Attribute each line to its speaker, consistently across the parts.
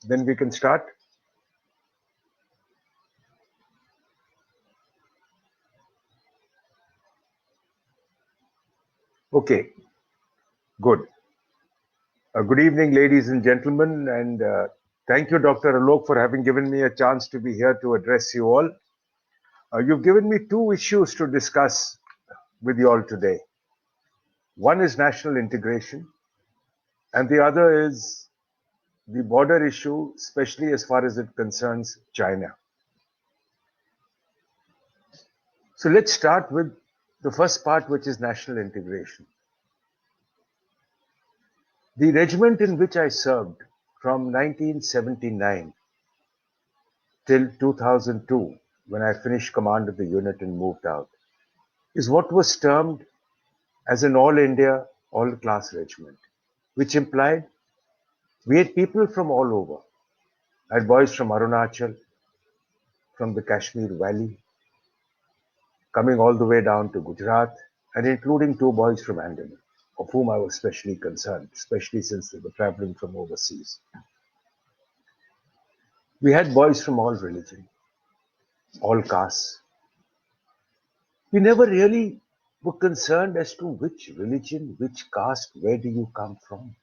Speaker 1: Then we can start. Okay, good. Good evening, ladies and gentlemen, and thank you, Dr. Alok, for having given me a chance to be here to address you all. You've given me two issues to discuss with you all today. One is national integration, and the other is the border issue, especially as far as it concerns China. So let's start with the first part, which is national integration. The regiment in which I served from 1979 till 2002, when I finished command of the unit and moved out, is what was termed as an all India, all class regiment, which implied we had people from all over. I had boys from Arunachal, from the Kashmir Valley, coming all the way down to Gujarat, and including two boys from Andaman, of whom I was specially concerned, especially since they were traveling from overseas. We had boys from all religion, all castes. We never really were concerned as to which religion, which caste, where do you come from.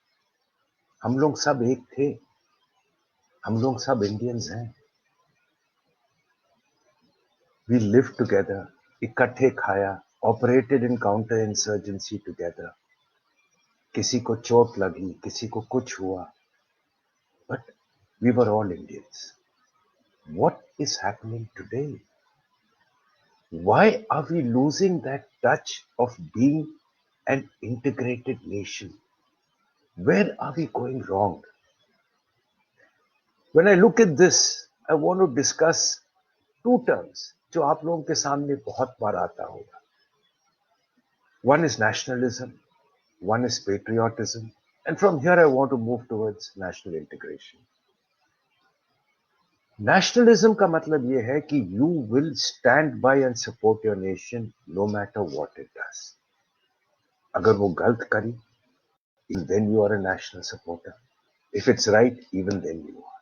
Speaker 1: हम लोग सब एक थे, हम लोग सब Indians हैं. We lived together, इकट्ठे खाया, operated in counter-insurgency together. किसी को चोट लगी, किसी को कुछ हुआ, but we were all Indians. What is happening today? Why are we losing that touch of being an integrated nation? Where are we going wrong? When I look at this, I want to discuss two terms जो आप लोगों के सामने बहुत बार आता होगा. One is nationalism, one is patriotism, and from here I want to move towards national integration. Nationalism का मतलब ये है कि you will stand by and support your nation no matter what it does. अगर वो गलत करी, even then you are a national supporter. If it's right, even then you are.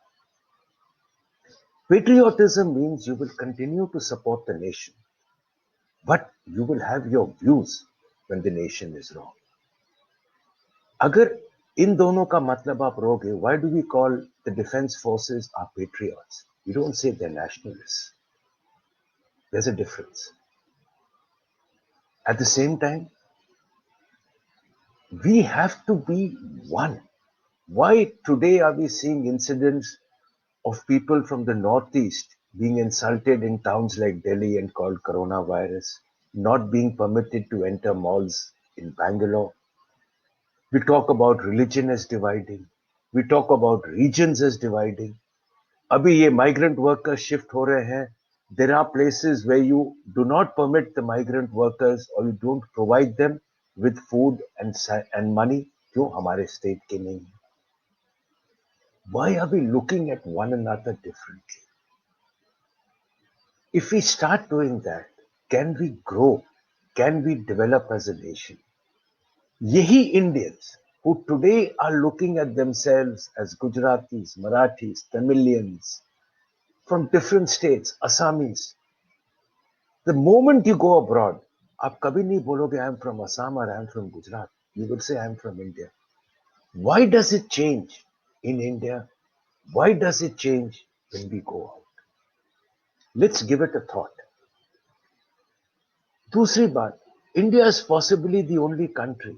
Speaker 1: Patriotism means you will continue to support the nation, but you will have your views when the nation is wrong. अगर इन दोनों का मतलब आप रोगे, why do we call the defense forces our patriots? We don't say they're nationalists. There's a difference. At the same time, we have to be one. Why today are we seeing incidents of people from the Northeast being insulted in towns like Delhi and called coronavirus, not being permitted to enter malls in Bangalore? We talk about religion as dividing. We talk about regions as dividing. अभी ये migrant workers shift हो रहे हैं. There are places where you do not permit the migrant workers or you don't provide them with food and money. क्यों हमारे state के नहीं? Why are we looking at one another differently? If we start doing that, can we grow? Can we develop as a nation? Yehi Indians who today are looking at themselves as Gujaratis, Marathis, Tamilians, from different states, Assamese. The moment you go abroad, आप कभी नहीं बोलोगे I am from Assam or I am from Gujarat. You will say I am from India. Why does it change in India? Why does it change when we go out? Let's give it a thought. दूसरी बात, India is possibly the only country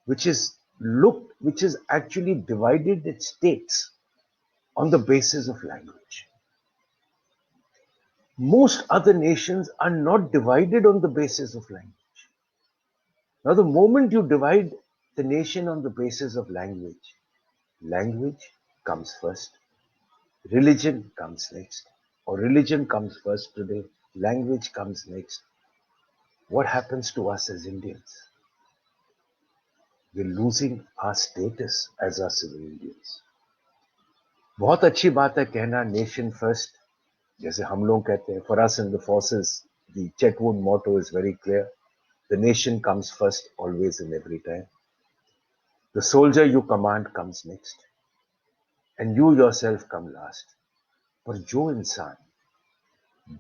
Speaker 1: which is actually divided its states on the basis of language. Most other nations are not divided on the basis of language. Now, the moment you divide the nation on the basis of language, language comes first, religion comes next, or religion comes first today, language comes next. What happens to us as Indians? We're losing our status as our civil Indians. बहुत अच्छी बात है कहना nation first, जैसे हम लोग कहते हैं. For us in the forces, the Chetwood motto is very clear. The nation comes first, always and every time. The soldier you command comes next. and you yourself come last. पर जो इंसान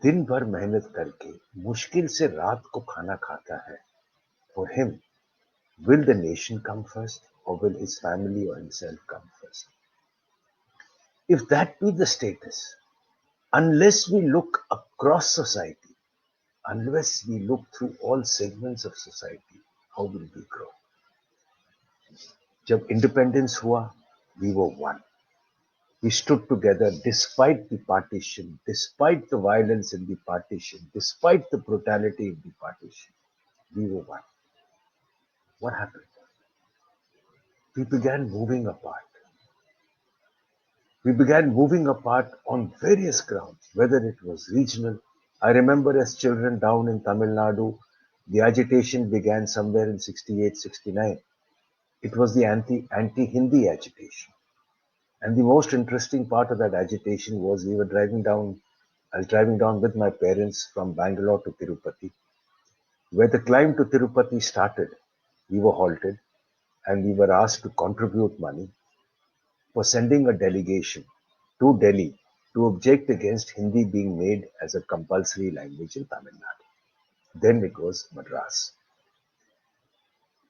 Speaker 1: दिन भर मेहनत करके मुश्किल से रात को खाना खाता है, for him, will the nation come first or will his family or himself come first? If that be the status, unless we look across society, unless we look through all segments of society, how will we grow? जब independence हुआ, we were one. We stood together despite the partition, despite the violence in the partition, despite the brutality in the partition. We were one. What happened? We began moving apart. We began moving apart on various grounds, whether it was regional. I remember as children down in Tamil Nadu, the agitation began somewhere in 68, 69. It was the anti-Hindi agitation. And the most interesting part of that agitation was I was driving down with my parents from Bangalore to Tirupati. Where the climb to Tirupati started, we were halted and we were asked to contribute money for sending a delegation to Delhi to object against Hindi being made as a compulsory language in Tamil Nadu. Then it was Madras.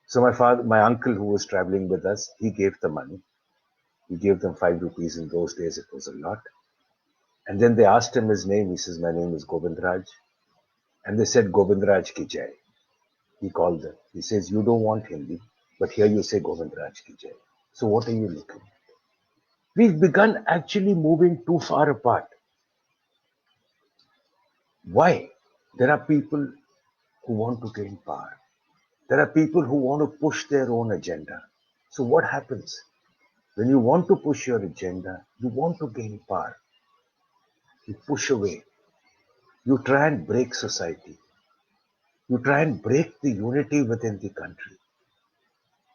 Speaker 1: So my uncle who was traveling with us, he gave the money. He gave them 5 rupees. In those days, it was a lot. And then they asked him his name. He says, my name is Govindraj. And they said, Govindraj ki jai. He called them. He says, you don't want Hindi, but here you say Govindraj ki jai. So what are you looking at? We've begun actually moving too far apart. Why? There are people who want to gain power. There are people who want to push their own agenda. So what happens? When you want to push your agenda, you want to gain power. You push away. You try and break society. You try and break the unity within the country.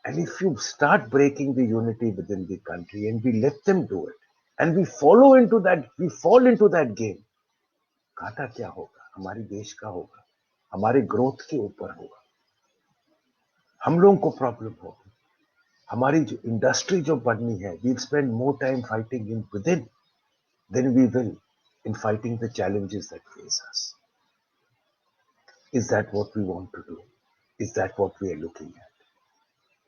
Speaker 1: And if you start breaking the unity within the country and we let them do it, and we fall into that game, घाटा क्या होगा? हमारी देश का होगा, हमारे growth के ऊपर होगा, हम लोगों को प्रॉब्लम होगी, हमारी जो इंडस्ट्री जो बढ़नी है, we'll spend more time fighting in within than we will in fighting the challenges that face us. Is that what we want to do? Is that what we are looking at?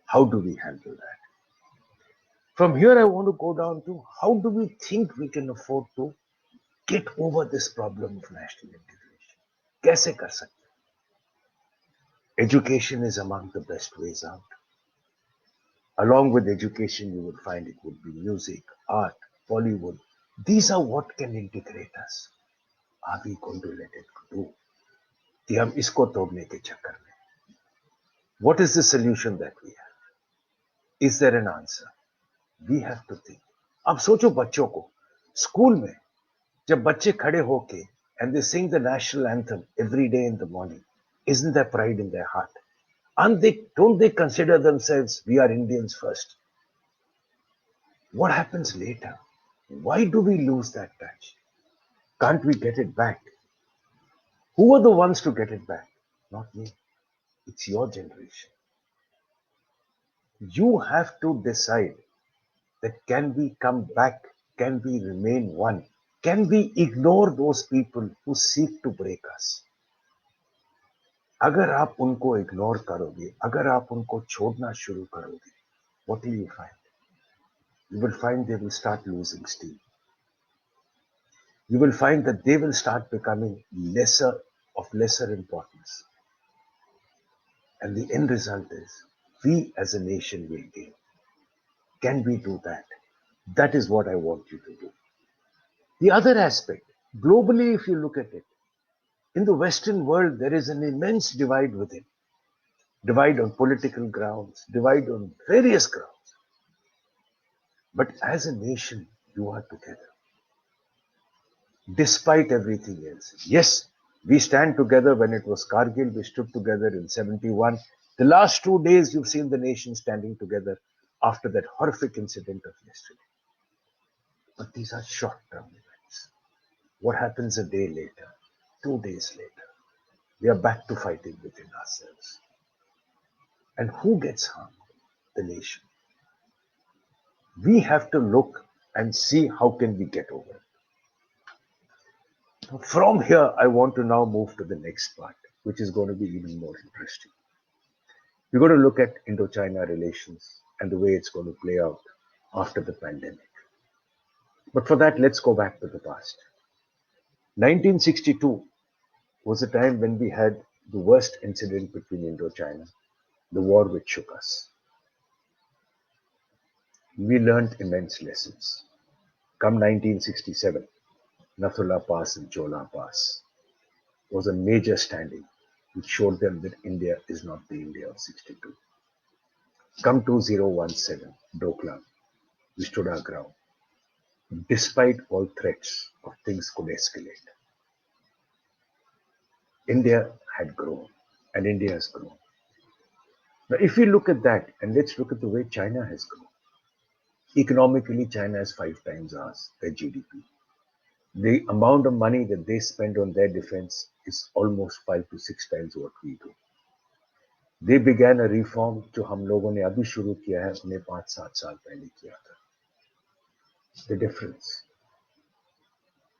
Speaker 1: How do we handle that? From here, I want to go down to how do we think we can afford to get over this problem of national integration? कैसे कर सकते? Education is among the best ways out. Along with education, you would find it would be music, art, Bollywood. These are what can integrate us. Are we going to let it do? कि हम इसको तोड़ने के चक्कर में. What is the solution that we have? Is there an answer? We have to think. अब सोचो बच्चों को स्कूल में जब बच्चे खड़े होके and they sing the national anthem every day in the morning, isn't there pride in their heart? Don't they consider themselves, we are Indians first? What happens later? Why do we lose that touch? Can't we get it back? Who are the ones to get it back? Not me. It's your generation. You have to decide that can we come back? Can we remain one? Can we ignore those people who seek to break us? अगर आप उनको ignore करोगे, अगर आप उनको छोड़ना शुरू करोगे, what will you find? You will find they will start losing steam. You will find that they will start becoming of lesser importance. And the end result is, we as a nation will gain. Can we do that? That is what I want you to do. The other aspect, globally, if you look at it, in the Western world, there is an immense divide within. Divide on political grounds, divide on various grounds. But as a nation, you are together. Despite everything else. Yes, we stand together when it was Kargil, we stood together in 71. The last 2 days, you've seen the nation standing together after that horrific incident of yesterday. But these are short-term events. What happens a day later, 2 days later? We are back to fighting within ourselves. And who gets harmed? The nation. We have to look and see how can we get over it. From here, I want to now move to the next part, which is going to be even more interesting. We're going to look at Indo-China relations and the way it's going to play out after the pandemic. But for that, let's go back to the past. 1962 was a time when we had the worst incident between Indo-China, the war which shook us. We learned immense lessons. Come 1967, Nathula Pass and Chola Pass was a major standing which showed them that India is not the India of 62. Come 2017, Doklam, we stood our ground. Despite all threats of things could escalate, India had grown and India has grown. Now, if we look at that and let's look at the way China has grown, economically, China is 5 times ours, their GDP. The amount of money that they spend on their defense is almost 5 to 6 times what we do. They began a reform जो हम लोगों ने अभी शुरू किया है उन्हें 5-7 साल पहले किया था. The difference.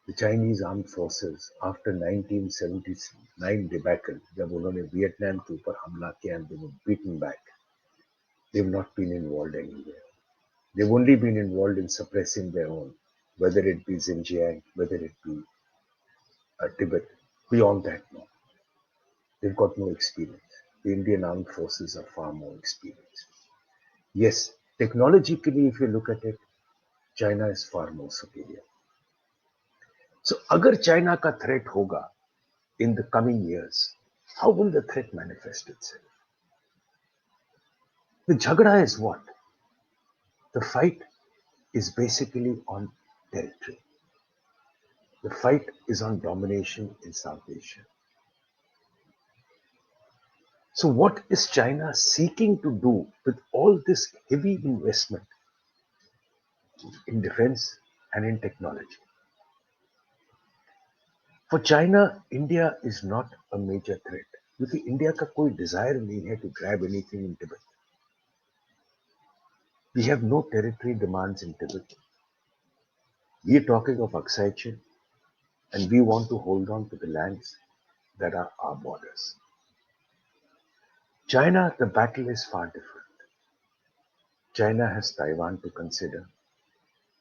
Speaker 1: The Chinese armed forces after 1979 debacle जब उन्होंने वियतनाम के ऊपर हमला किया and they were beaten back, they've not been involved anywhere. They've only been involved in suppressing their own, whether it be Xinjiang, whether it be Tibet. Beyond that, no. They've got no experience. The Indian armed forces are far more experienced. Yes, technologically, if you look at it, China is far more superior. So, अगर China का threat होगा in the coming years, how will the threat manifest itself? The jhagda is what? The fight is basically on territory. The fight is on domination in South Asia. So what is China seeking to do with all this heavy investment in defense and in technology? For China, India is not a major threat क्योंकि India का कोई desire नहीं है to grab anything in Tibet. We have no territory demands in Tibet. We are talking of Aksai Chin and we want to hold on to the lands that are our borders. China, the battle is far different. China has Taiwan to consider.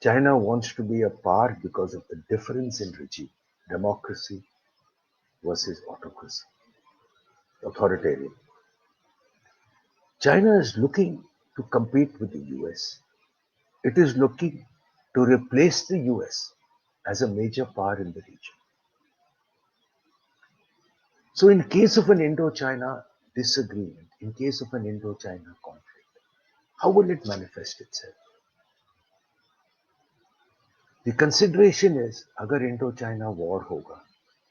Speaker 1: China wants to be a power because of the difference in regime, democracy versus autocracy, authoritarian. China is looking to compete with the US. It is looking to replace the US as a major power in the region. So in case of an Indo-China disagreement, in case of an Indo-China conflict, how will it manifest itself? The consideration is, agar Indo-China war hoga,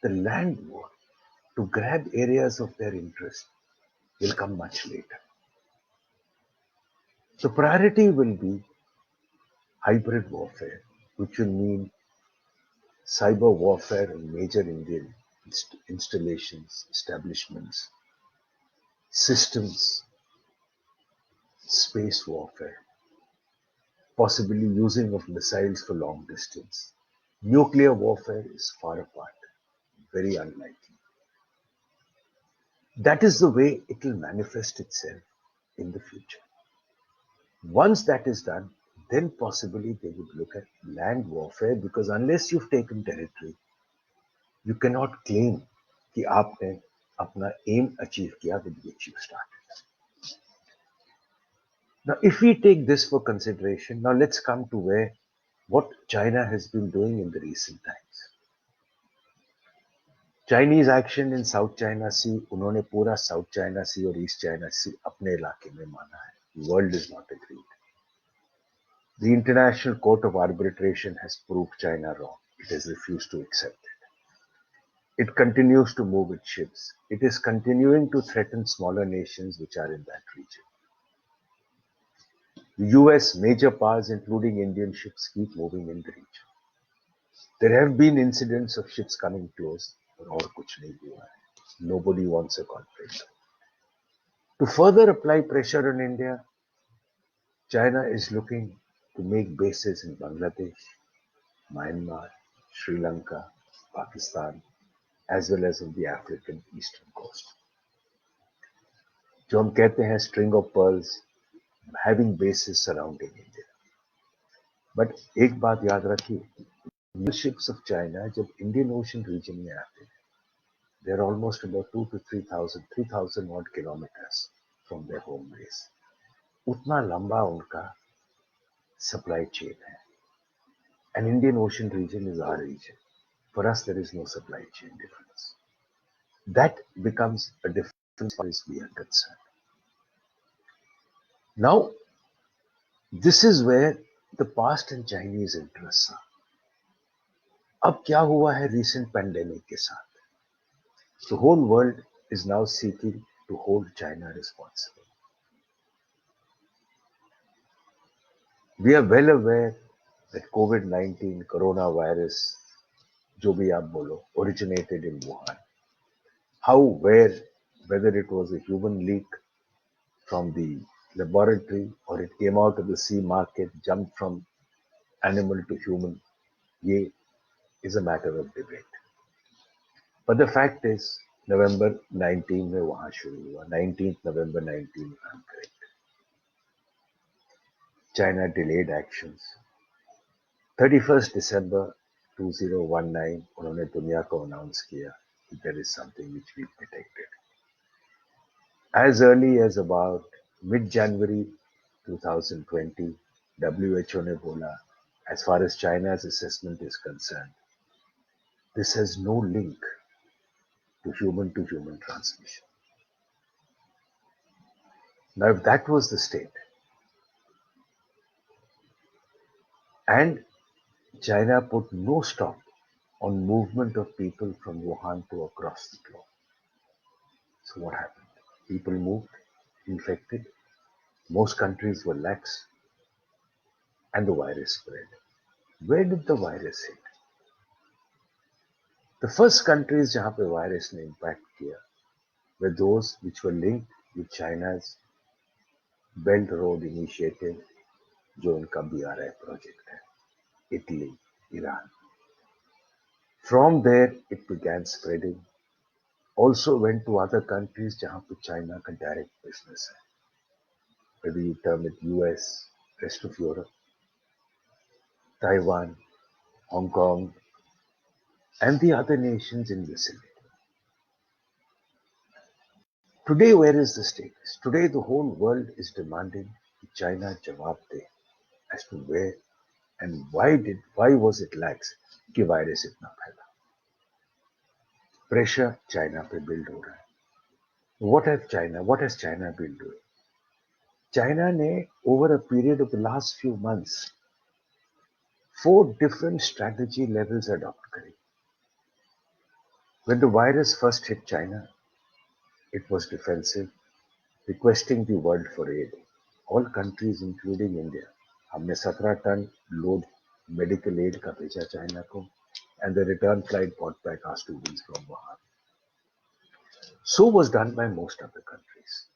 Speaker 1: the land war to grab areas of their interest will come much later. The priority will be hybrid warfare, which will mean cyber warfare in major Indian installations, establishments, systems, space warfare, possibly using of missiles for long distance. Nuclear warfare is far apart, very unlikely. That is the way it will manifest itself in the future. Once that is done, then possibly they would look at land warfare because unless you've taken territory, you cannot claim कि आपने अपना aim achieve किया with which you started. Now, if we take this for consideration, now let's come to where what China has been doing in the recent times. Chinese action in South China Sea, उन्होंने पूरा South China Sea और East China Sea अपने इलाके में माना है. The world is not agreed. The International Court of Arbitration has proved China wrong. It has refused to accept it. It continues to move its ships. It is continuing to threaten smaller nations which are in that region. The US major powers, including Indian ships, keep moving in the region. There have been incidents of ships coming close, और कुछ नहीं हुआ है. Nobody wants a conflict. To further apply pressure on India, China is looking to make bases in Bangladesh, Myanmar, Sri Lanka, Pakistan, as well as on the African eastern coast. जो हम कहते हैं string of pearls, having bases surrounding India. But एक बात याद रखिए, ships of China जब Indian Ocean region में आते हैं, they are almost about 2 to 3,000 odd kilometers from their home base. उतना लंबा उनका supply chain है. And Indian Ocean region is our region. For us, there is no supply chain difference. That becomes a difference as far as we are concerned. Now, this is where the past and Chinese interests are. अब क्या हुआ है recent pandemic के साथ? The whole world is now seeking to hold China responsible. We are well aware that COVID-19, coronavirus, जो भी आप बोलो, originated in Wuhan. How, where, whether it was a human leak from the laboratory or it came out of the sea market, jumped from animal to human, ये is a matter of debate. But the fact is, November 19 में वहाँ शुरू हुआ, 19th November 19, I'm correct. China delayed actions. 31st December 2019, उन्होंने दुनिया को announce किया that there is something which we detected. As early as about mid-January 2020, WHO ने बोला, as far as China's assessment is concerned, this has no link to human transmission. Now, if that was the state, and China put no stop on movement of people from Wuhan to across the globe. So what happened? People moved, infected, most countries were lax, and the virus spread. Where did the virus hit? The first countries जहाँ पे virus ने impact किया were those which were linked with China's Belt Road Initiative, जो उनका BRI project है, Italy, Iran. From there, it began spreading. Also went to other countries जहाँ पे China का direct business है. Whether you term it US, rest of Europe, Taiwan, Hong Kong, and the other nations in vicinity. Today, where is the status? Today, the whole world is demanding China जवाब दे as to where and why was it lax कि virus इतना फैला. Pressure China पे build हो रहा है. What has China been doing? China ने over a period of the last few months 4 different strategy levels adopt करी. When the virus first hit China, it was defensive, requesting the world for aid. All countries, including India, हमने 17 ton load medical aid का भेजा China को, and the return flight brought back our students from Wuhan. So was done by most other countries.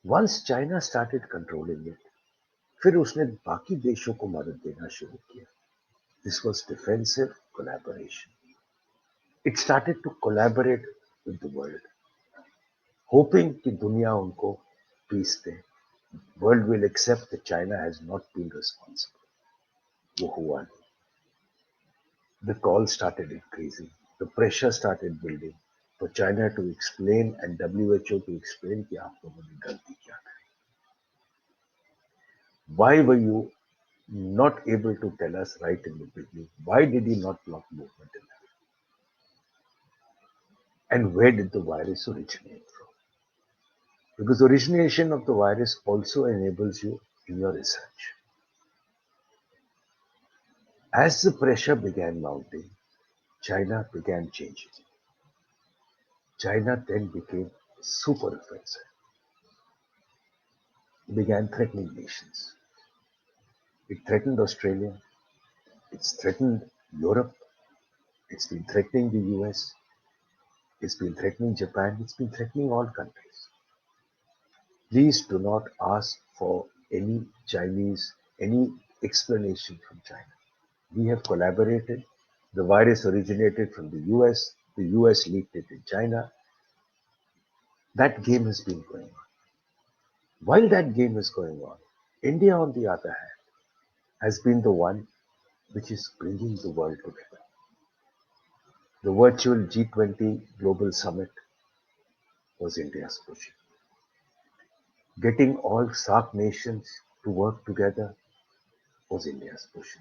Speaker 1: Once China started controlling it, फिर उसने बाकी देशों को मदद देना शुरू किया. This was defensive collaboration. It started to collaborate with the world, hoping कि दुनिया उनको peace they. World will accept that China has not been responsible. वो हुआ नहीं. The call started increasing. The pressure started building for China to explain and WHO to explain कि आप लोगों ने गलती क्या करी. Why were you not able to tell us right in the beginning? Why did you not block movement in that? And where did the virus originate from? Because origination of the virus also enables you in your research. As the pressure began mounting, China began changing. China then became super offensive. It began threatening nations. It threatened Australia. It's threatened Europe. It's been threatening the US. It's been threatening Japan. It's been threatening all countries. Please do not ask for any Chinese any explanation from China. We have collaborated. The virus originated from the US. The US leaked it in China. That game has been going on. While that game is going on, India, on the other hand, has been the one which is bringing the world together. The virtual G20 Global Summit was India's push. Getting all SAARC nations to work together was India's push.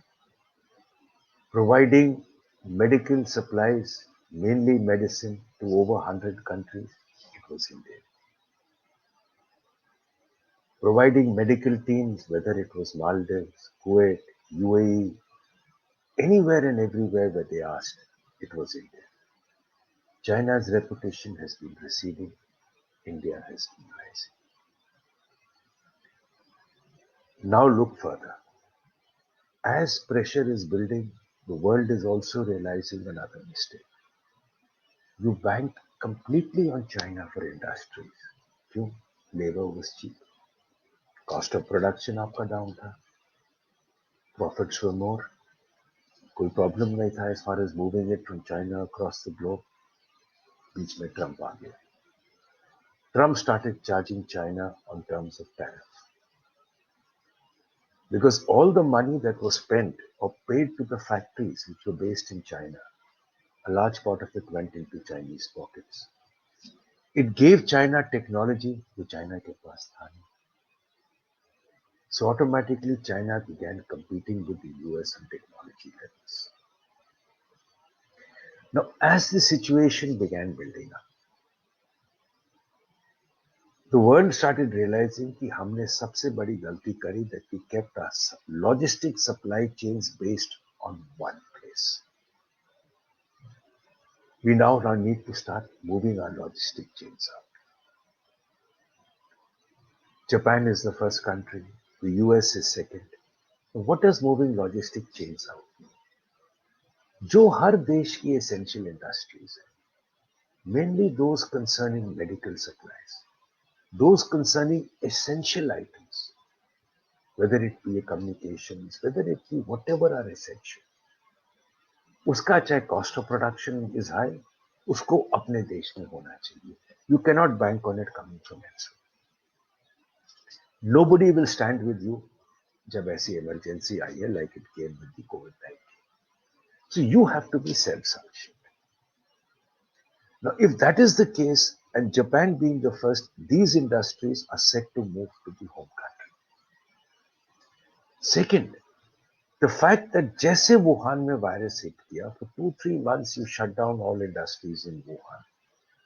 Speaker 1: Providing medical supplies, mainly medicine, to over 100 countries, it was India. Providing medical teams, whether it was Maldives, Kuwait, UAE, anywhere and everywhere where they asked, it was India. China's reputation has been receding, India has been rising. Now look further. As pressure is building, the world is also realizing another mistake. You banked completely on China for industries. क्यों? Labor was cheap. Cost of production आपका down था. Profits were more. कोई problem नहीं था as far as moving it from China across the globe. बीच में Trump आ गया. Trump started charging China on terms of tariff. Because all the money that was spent or paid to the factories which were based in China, a large part of it went into Chinese pockets. It gave China technology which China के पास था नहीं. So automatically China began competing with the US on technology levels. Now, as the situation began building up, the world started realizing कि हमने सबसे बड़ी गलती करी that we kept our logistic supply chains based on one place. We now need to start moving our logistic chains out. Japan is the first country, the US is second. What does moving logistic chains out mean? जो हर देश की essential industries हैं, mainly those concerning medical supplies, those concerning essential items, whether it be communications, whether it be whatever are essential, उसका चाहे cost of production is high, उसको अपने देश में होना चाहिए. You cannot bank on it coming from elsewhere. Nobody will stand with you जब ऐसी emergency आई है like it came with the COVID-19. So you have to be self-sufficient. Now, if that is the case, and Japan being the first, these industries are set to move to the home country. Second, the fact that जैसे Wuhan में virus hit किया, for 2-3 months you shut down all industries in Wuhan,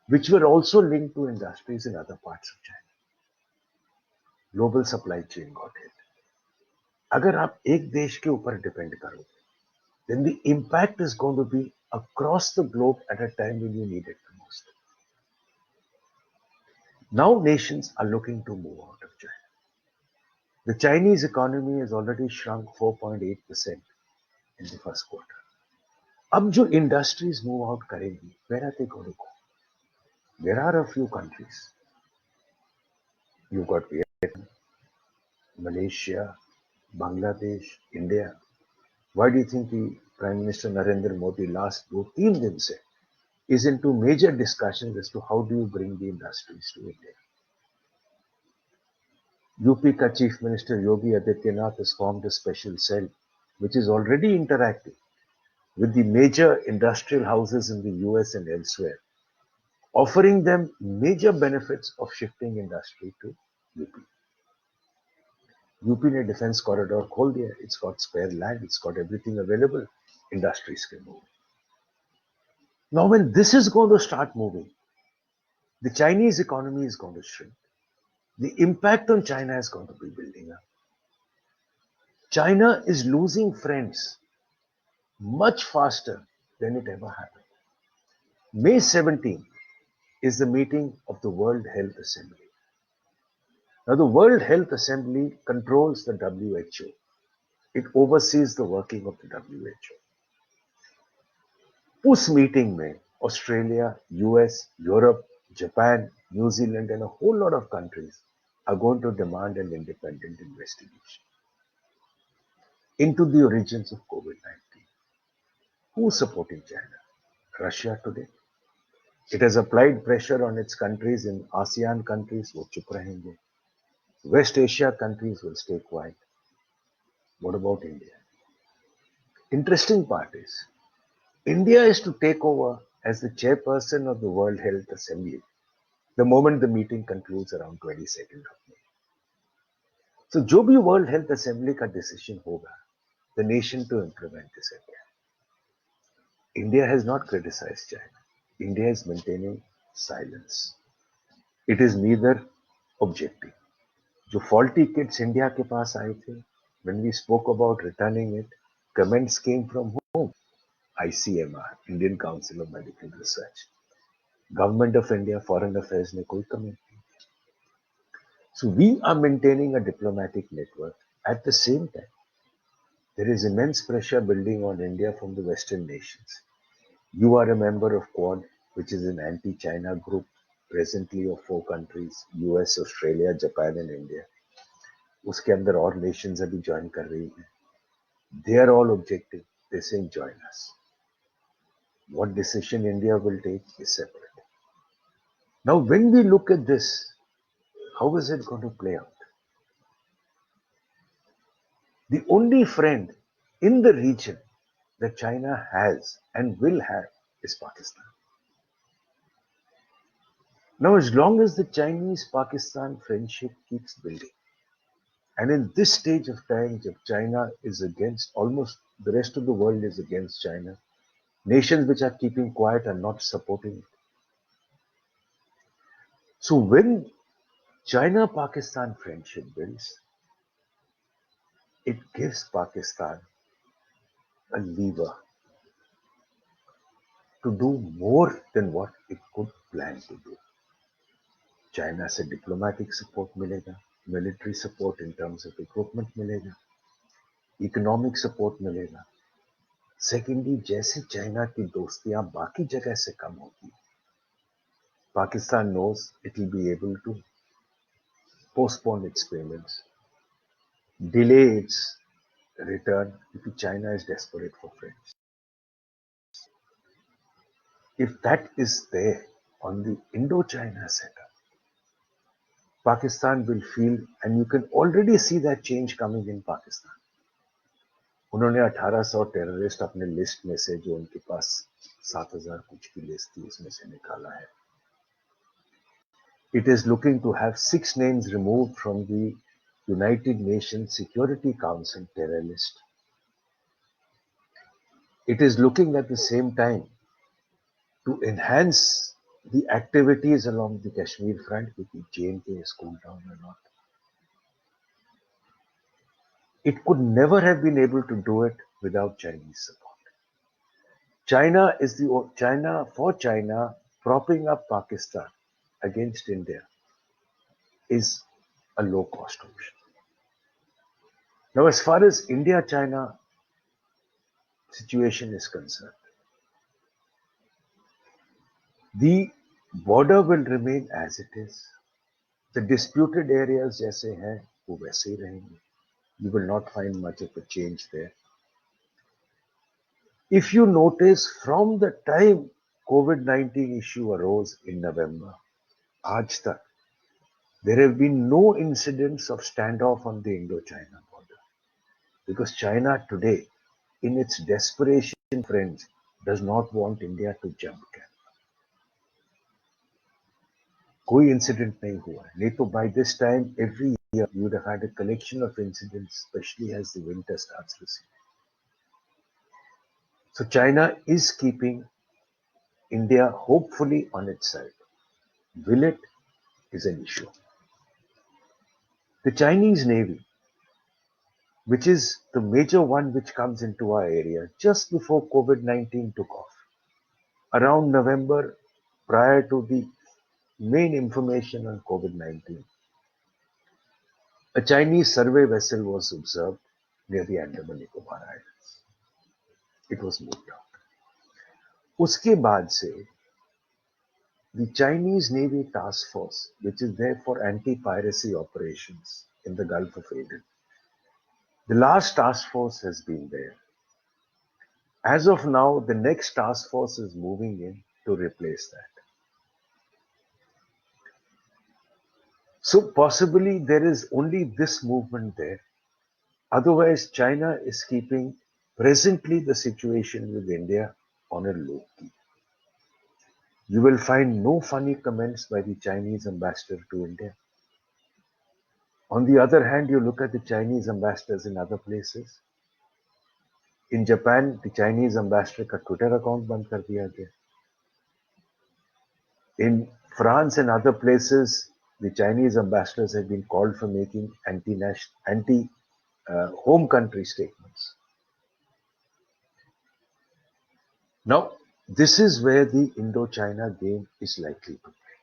Speaker 1: which were also linked to industries in other parts of China. Global supply chain got hit. अगर आप एक देश के ऊपर depend करोगे, then the impact is going to be across the globe at a time when you need it the most. Now nations are looking to move out of China. The Chinese economy has already shrunk 4.8% in the first quarter. अब जो industries move out करेंगी, where are they going to go? There are a few countries. You've got Vietnam, Malaysia, Bangladesh, India. Why do you think the Prime Minister Narendra Modi last 2-3 दिन से is into major discussions as to how do you bring the industries to India? UP ka Chief Minister Yogi Adityanath has formed a special cell which is already interacting with the major industrial houses in the US and elsewhere, offering them major benefits of shifting industry to UP. UP ने defense corridor खोल दिया. It's got spare land, it's got everything available. Industries can move. Now, when this is going to start moving, the Chinese economy is going to shrink. The impact on China is going to be building up. China is losing friends much faster than it ever happened. May 17th is the meeting of the World Health Assembly. Now, the World Health Assembly controls the WHO. It oversees the working of the WHO. उस meeting में Australia, US, Europe, Japan, New Zealand and a whole lot of countries are going to demand an independent investigation. into the origins of COVID-19. Who's supporting China? Russia today. It has applied pressure on its countries in ASEAN countries, wo chup rahenge. West Asia countries will stay quiet. What about India? Interesting part is, India is to take over as the chairperson of the World Health Assembly the moment the meeting concludes around 22nd of May. So जो भी World Health Assembly का decision होगा, the nation to implement this again. India has not criticized China. India is maintaining silence. It is neither objecting. जो faulty kits India के पास आए थे, when we spoke about returning it, comments came from whom? ICMR, Indian Council of Medical Research. Government of India, Foreign Affairs ने कोई comment नहीं. So we are maintaining a diplomatic network. At the same time, there is immense pressure building on India from the Western nations. You are a member of Quad, which is an anti-China group presently of 4 countries, US, Australia, Japan and India. उसके अंदर और nations अभी join कर रही हैं. They are all objective. They say join us. What decision India will take is separate. Now, when we look at this, how is it going to play out? The only friend in the region that China has and will have is Pakistan. Now, as long as the Chinese-Pakistan friendship keeps building, and in this stage of time, if China is against, almost the rest of the world is against China, nations which are keeping quiet are not supporting it. So when China-Pakistan friendship builds, it gives Pakistan a lever to do more than what it could plan to do. China से diplomatic support मिलेगा, military support in terms of equipment मिलेगा, economic support मिलेगा. Secondly, जैसे China की दोस्तियां बाकी जगह से कम होगी, Pakistan knows it will be able to postpone its payments, delay its return if China is desperate for friends. If that is there on the Indo-China setup, Pakistan will feel, and you can already see that change coming in Pakistan. उन्होंने 1800 terrorist अपने list में से, जो उनके पास 7000 कुछ की list थी, उसमें से निकाला है. It is looking to have 6 names removed from the United Nations Security Council terror list. It is looking at the same time to enhance the activities along the Kashmir front, because J&K is cooled down a lot. It could never have been able to do it without Chinese support. China propping up Pakistan against India is a low-cost option. Now, as far as India-China situation is concerned, the border will remain as it is. The disputed areas जैसे हैं वो वैसे ही रहेंगे. You will not find much of a change there. If you notice, from the time COVID-19 issue arose in November, आज तक, there have been no incidents of standoff on the Indo-China border. Because China today, in its desperation, friends, does not want India to jump camp. कोई incident नहीं हुआ है. नहीं तो by this time, every year, you would have had a collection of incidents, especially as the winter starts receding. So China is keeping India hopefully on its side. Will it is an issue. The Chinese Navy, which is the major one which comes into our area just before COVID-19 took off, around November, prior to the main information on COVID-19, a Chinese survey vessel was observed near the Andaman Nicobar Islands. It was moved out. उसके बाद से the Chinese Navy Task Force, which is there for anti-piracy operations in the Gulf of Aden, The last task force has been there. As of now, the next task force is moving in to replace that. So possibly there is only this movement there. Otherwise, China is keeping presently the situation with India on a low key. You will find no funny comments by the Chinese ambassador to India. On the other hand, you look at the Chinese ambassadors in other places. In Japan, the Chinese ambassador का Twitter account बंद कर दिया गया. In France and other places, the Chinese ambassadors have been called for making anti-home country statements. Now, this is where the Indo-China game is likely to play.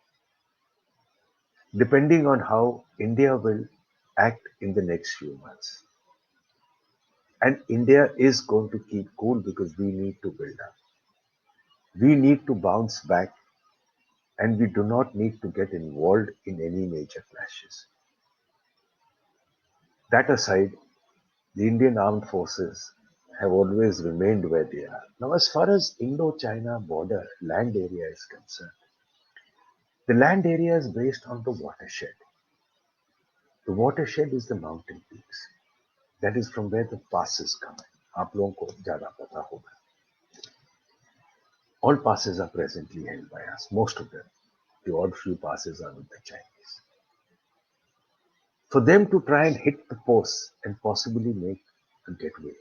Speaker 1: Depending on how India will act in the next few months. And India is going to keep cool because we need to build up. We need to bounce back, and we do not need to get involved in any major clashes. That aside, the Indian armed forces have always remained where they are. Now, as far as Indo-China border land area is concerned, the land area is based on the watershed. The watershed is the mountain peaks. That is from where the passes come in. आप लोगों को ज़्यादा पता होगा. All passes are presently held by us, most of them. The odd few passes are with the Chinese. For them to try and hit the posts and possibly make a getaway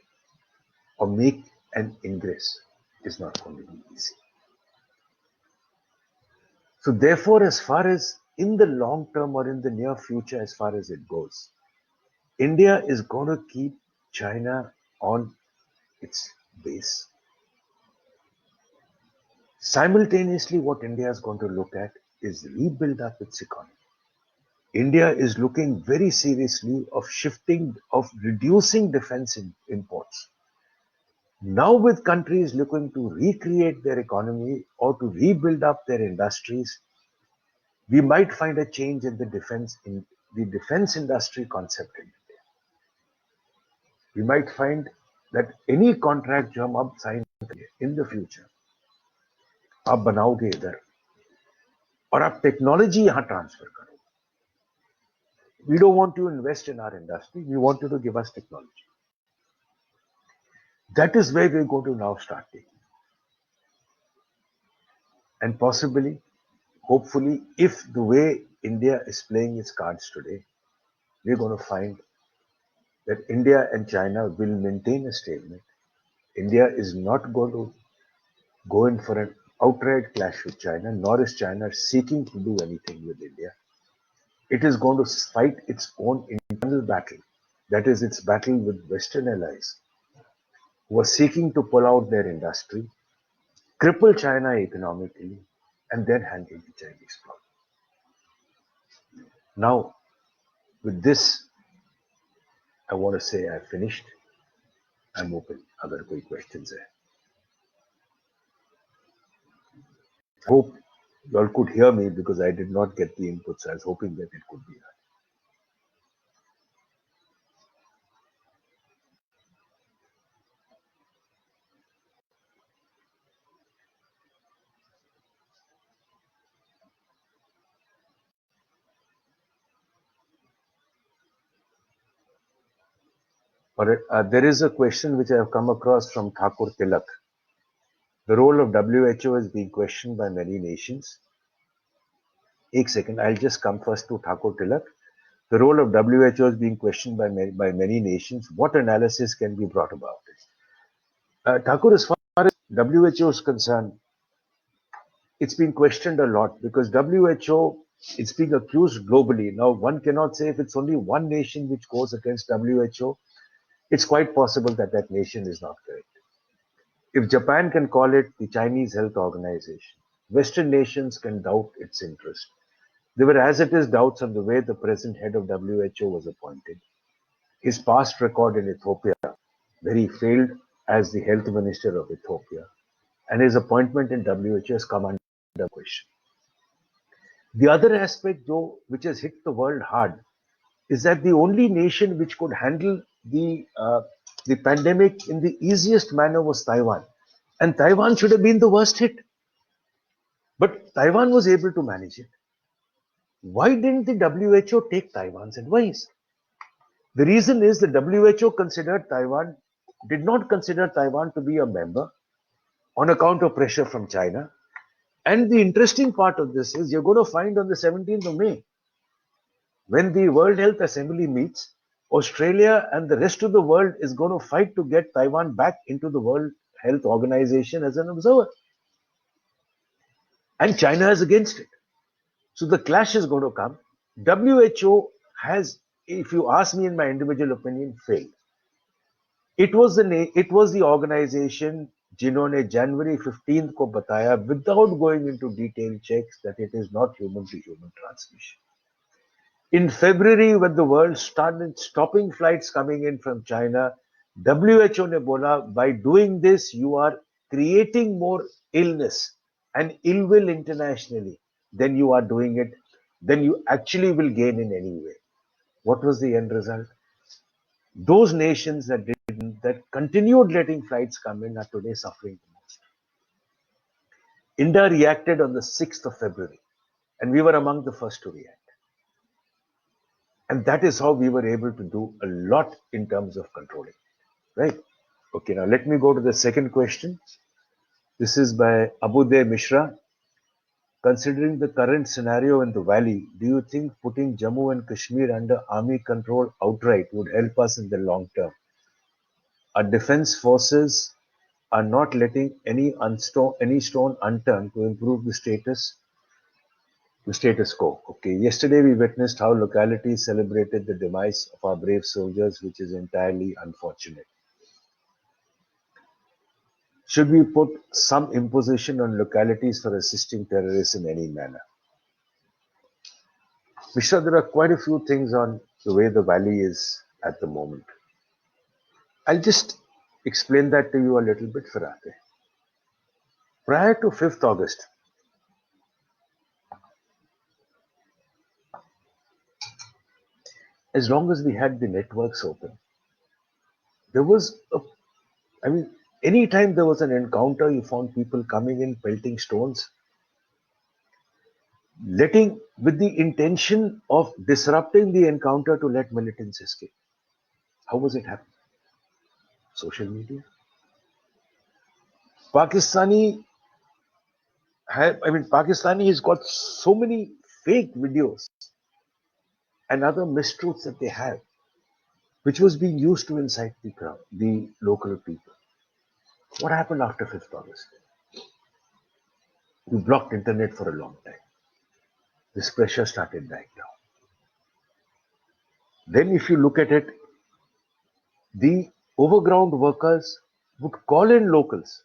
Speaker 1: or make an ingress is not going to be easy. So therefore, as far as in the long term or in the near future, as far as it goes, India is going to keep China on its base. Simultaneously, what India is going to look at is rebuild up its economy. India is looking very seriously of reducing defense imports. Now with countries looking to recreate their economy or to rebuild up their industries, we might find a change in the defense industry concept in India. We might find that any contract जो हम अब sign करें in the future, आप बनाओगे इधर और आप technology यहाँ ट्रांसफर करो. We don't want to invest in our industry. We want you to give us technology. That is where we're going to now start taking. And possibly, hopefully, if the way India is playing its cards today, we're going to find that India and China will maintain a stalemate. India is not going to go in for an outright clash with China, nor is China seeking to do anything with India. It is going to fight its own internal battle. That is its battle with Western allies who are seeking to pull out their industry, cripple China economically, and then handle the Chinese problem. Now, with this, I want to say I've finished. I'm open. अगर कोई questions है. I hope you all could hear me because I did not get the inputs. I was hoping that it could be heard. But there is a question which I have come across from Thakur Tilak. The role of WHO is being questioned by many nations. Ek second, I'll just come first to Thakur Tilak. The role of WHO is being questioned by many nations. What analysis can be brought about it? Thakur, as far as WHO is concerned, it's been questioned a lot because WHO is being accused globally. Now, one cannot say if it's only one nation which goes against WHO, it's quite possible that that nation is not correct. If Japan can call it the Chinese Health Organization, Western nations can doubt its interest. There were as it is doubts on the way the present head of WHO was appointed. His past record in Ethiopia, where he failed as the health minister of Ethiopia, and his appointment in WHO has come under question. The other aspect, though, which has hit the world hard, is that the only nation which could handle the pandemic in the easiest manner was Taiwan, and Taiwan should have been the worst hit, but Taiwan was able to manage it. Why didn't the WHO take Taiwan's advice? The reason is the WHO did not consider Taiwan to be a member on account of pressure from China. And the interesting part of this is you're going to find on the 17th of May, when the World Health Assembly meets, Australia and the rest of the world is going to fight to get Taiwan back into the World Health Organization as an observer. And China is against it. So the clash is going to come. WHO has, if you ask me in my individual opinion, failed. It was the organization जिन्होंने January 15th को बताया without going into detailed checks that it is not human to human transmission. In February, when the world started stopping flights coming in from China, WHO ने बोला, by doing this, you are creating more illness and ill will internationally than you are doing it, then you actually will gain in any way. What was the end result? Those nations that continued letting flights come in are today suffering the most. India reacted on the 6th of February, and we were among the first to react. And that is how we were able to do a lot in terms of controlling. Right? Okay, now let me go to the second question. This is by Abuday Mishra. Considering the current scenario in the valley, do you think putting Jammu and Kashmir under army control outright would help us in the long term? Our defense forces are not letting any stone unturned to improve the status quo. Okay, yesterday we witnessed how localities celebrated the demise of our brave soldiers, which is entirely unfortunate. Should we put some imposition on localities for assisting terrorists in any manner? Mishra, there are quite a few things on the way the valley is at the moment. I'll just explain that to you a little bit, Farate. Prior to 5th August, as long as we had the networks open, there was anytime there was an encounter, you found people coming in, pelting stones, with the intention of disrupting the encounter to let militants escape. How was it happening? Social media. Pakistani has got so many fake videos and other mistruths that they have, which was being used to incite the crowd, the local people. What happened after 5th August? We blocked internet for a long time. This pressure started dying down. Then if you look at it, the overground workers would call in locals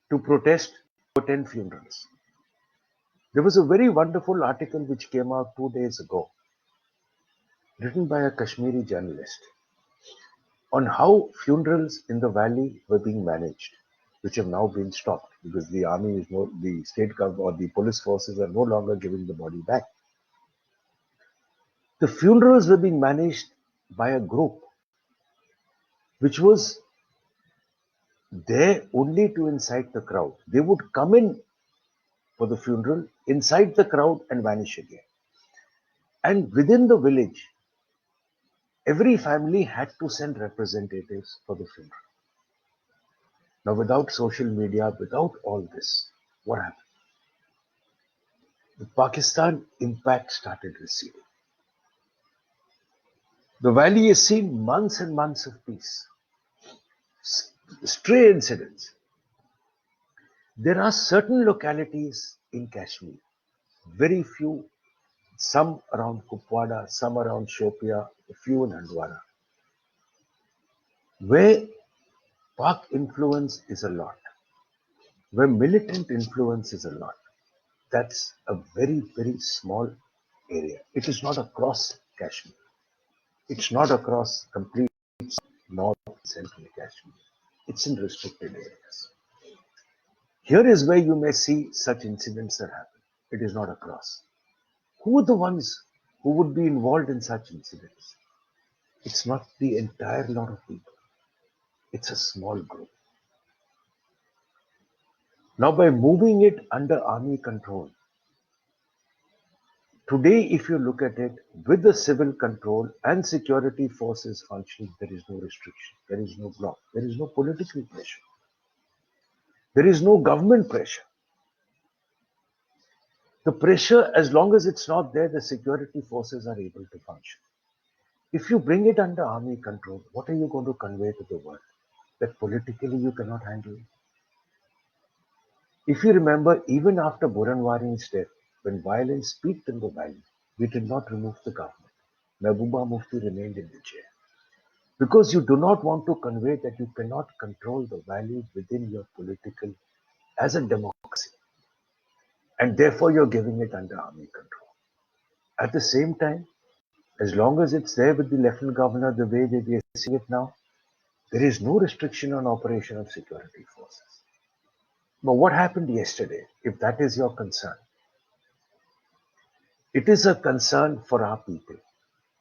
Speaker 1: to protest or attend funerals. There was a very wonderful article which came out 2 days ago, written by a Kashmiri journalist, on how funerals in the valley were being managed, which have now been stopped because the army the state government or the police forces are no longer giving the body back. The funerals were being managed by a group which was there only to incite the crowd. They would come in for the funeral, incite the crowd, and vanish again. And within the village, every family had to send representatives for the funeral. Now, without social media, without all this, what happened? The Pakistan impact started receding. The valley has seen months and months of peace. Stray incidents. There are certain localities in Kashmir, very few, some around Kupwara, some around Shopia, a few in Handwara, where Pak influence is a lot, where militant influence is a lot. That's a very, very small area. It is not across Kashmir. It's not across complete north central Kashmir. It's in restricted areas. Here is where you may see such incidents that happen. It is not across. Who are the ones who would be involved in such incidents? It's not the entire lot of people. It's a small group. Now, by moving it under army control, today, if you look at it, with the civil control and security forces functioning, there is no restriction, there is no block, there is no political pressure, there is no government pressure. The pressure, as long as it's not there, the security forces are able to function. If you bring it under army control, what are you going to convey to the world? That politically you cannot handle it. If you remember, even after Buranwari's death, when violence peaked in the valley, we did not remove the government. Mehbooba Mufti remained in the chair. Because you do not want to convey that you cannot control the valley within your political as a democracy. And therefore you're giving it under army control. At the same time, as long as it's there with the Lieutenant Governor the way that we are seeing it now, there is no restriction on operation of security forces. But what happened yesterday, if that is your concern? It is a concern for our people,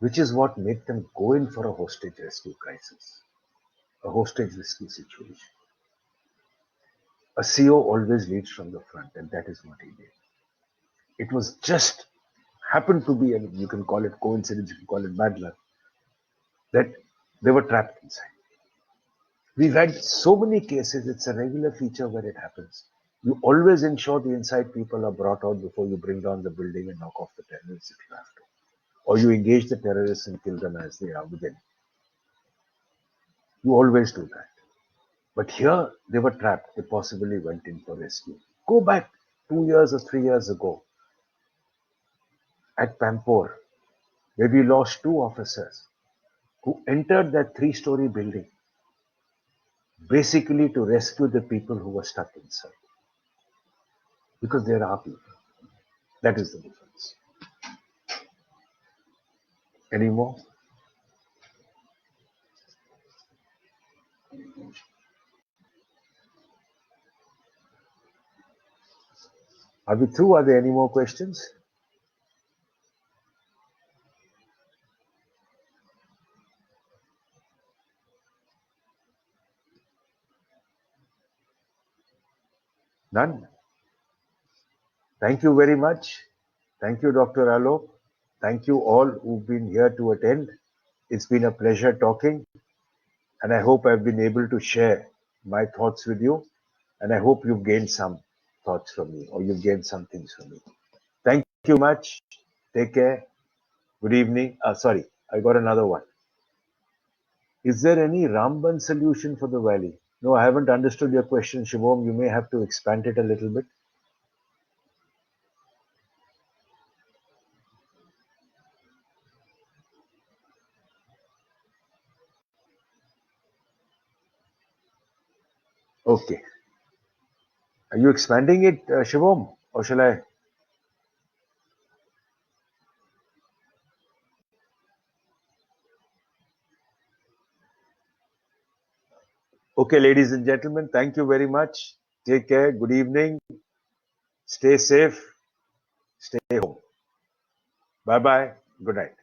Speaker 1: which is what made them go in for a hostage rescue crisis, a hostage rescue situation. A CO always leads from the front, and that is what he did. It was just happened to be, and you can call it coincidence, you can call it bad luck, that they were trapped inside. We've had so many cases, it's a regular feature where it happens. You always ensure the inside people are brought out before you bring down the building and knock off the terrorists if you have to. Or you engage the terrorists and kill them as they are within. You always do that. But here they were trapped. They possibly went in for rescue. Go back 2 years or 3 years ago at Pampore, where we lost two officers who entered that three-story building basically to rescue the people who were stuck inside. Because there are people. That is the difference. Any more? Are we through? Are there any more questions? None? Thank you very much. Thank you, Dr. Alok. Thank you all who've been here to attend. It's been a pleasure talking, and I hope I've been able to share my thoughts with you, and I hope you've gained some thoughts from me, or you've gained some things from me. Thank you much. Take care. Good evening. Sorry, I got another one. Is there any Ramban solution for the valley? No, I haven't understood your question, Shivom. You may have to expand it a little bit. Okay. Are you expanding it, Shivom? Or shall I? Okay, ladies and gentlemen, thank you very much. Take care. Good evening. Stay safe. Stay home. Bye bye. Good night.